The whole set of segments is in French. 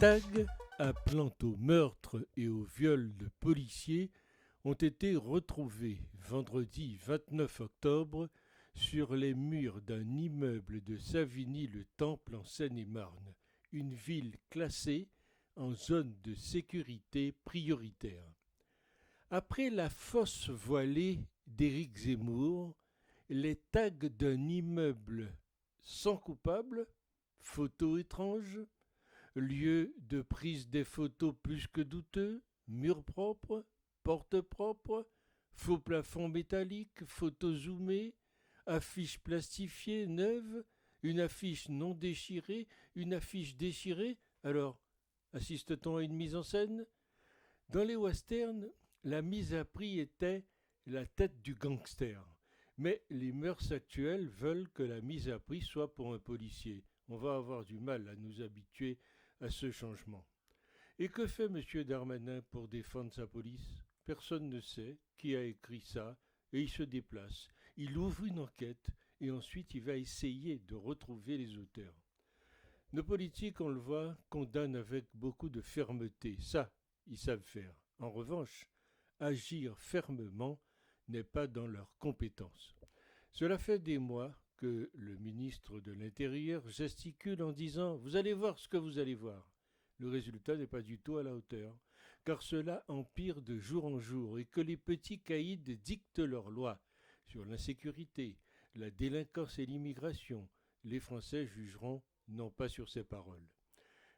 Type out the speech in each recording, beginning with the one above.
tags appelant au meurtre et au viol de policiers ont été retrouvés vendredi 29 octobre sur les murs d'un immeuble de Savigny-le-Temple en Seine-et-Marne, une ville classée en zone de sécurité prioritaire. Après la fosse voilée d'Éric Zemmour, les tags d'un immeuble sans coupable, photos étranges, lieu de prise des photos plus que douteux, murs propres, portes propres, faux plafond métallique, photos zoomées, affiches plastifiées neuves, une affiche non déchirée, une affiche déchirée. Alors, assiste-t-on à une mise en scène? Dans les westerns, la mise à prix était la tête du gangster. Mais les mœurs actuelles veulent que la mise à prix soit pour un policier. On va avoir du mal à nous habituer à ce changement. Et que fait M. Darmanin pour défendre sa police? Personne ne sait qui a écrit ça, et il se déplace. Il ouvre une enquête, et ensuite il va essayer de retrouver les auteurs. Nos politiques, on le voit, condamnent avec beaucoup de fermeté. Ça, ils savent faire. En revanche, agir fermement n'est pas dans leurs compétences. Cela fait des mois que le ministre de l'Intérieur gesticule en disant « Vous allez voir ce que vous allez voir ». Le résultat n'est pas du tout à la hauteur, car cela empire de jour en jour et que les petits caïds dictent leurs lois sur l'insécurité, la délinquance et l'immigration. Les Français jugeront non pas sur ces paroles.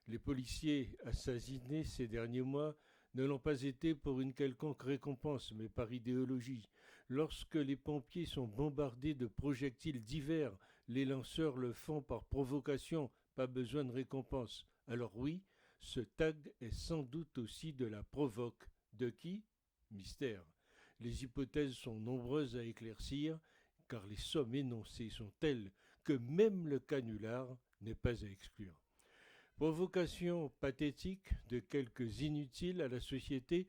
Les policiers assassinés ces derniers mois ne l'ont pas été pour une quelconque récompense, mais par idéologie. Lorsque les pompiers sont bombardés de projectiles divers, les lanceurs le font par provocation, pas besoin de récompense. Alors oui, ce tag est sans doute aussi de la provoque. De qui? Mystère. Les hypothèses sont nombreuses à éclaircir, car les sommes énoncées sont telles que même le canular n'est pas à exclure. Provocation pathétique de quelques inutiles à la société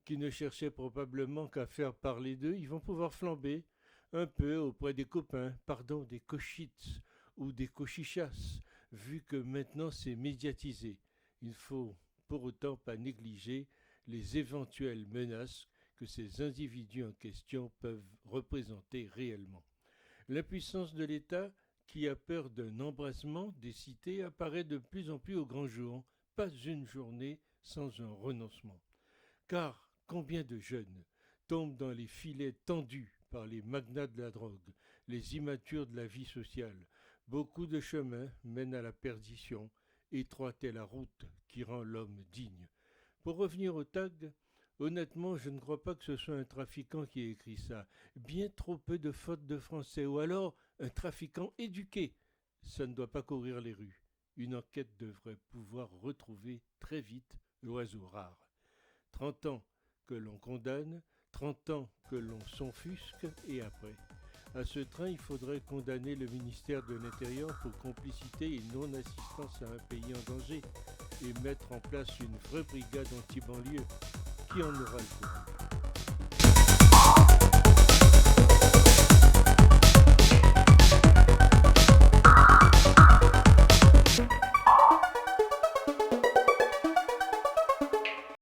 qui ne cherchaient probablement qu'à faire parler d'eux, ils vont pouvoir flamber un peu auprès des copains, pardon, des cochites ou des cochichas, vu que maintenant c'est médiatisé. Il ne faut pour autant pas négliger les éventuelles menaces que ces individus en question peuvent représenter réellement. L'impuissance de l'État, qui a peur d'un embrasement des cités, apparaît de plus en plus au grand jour, pas une journée sans un renoncement. Car combien de jeunes tombent dans les filets tendus par les magnats de la drogue, les immatures de la vie sociale. Beaucoup de chemins mènent à la perdition, étroite est la route qui rend l'homme digne. Pour revenir au tag, honnêtement, je ne crois pas que ce soit un trafiquant qui ait écrit ça. Bien trop peu de fautes de français, ou alors un trafiquant éduqué. Ça ne doit pas courir les rues. Une enquête devrait pouvoir retrouver très vite l'oiseau rare. 30 ans que l'on condamne, 30 ans que l'on s'enfusque, et après. À ce train, il faudrait condamner le ministère de l'Intérieur pour complicité et non-assistance à un pays en danger, et mettre en place une vraie brigade anti-banlieue. Qui en aura le courage?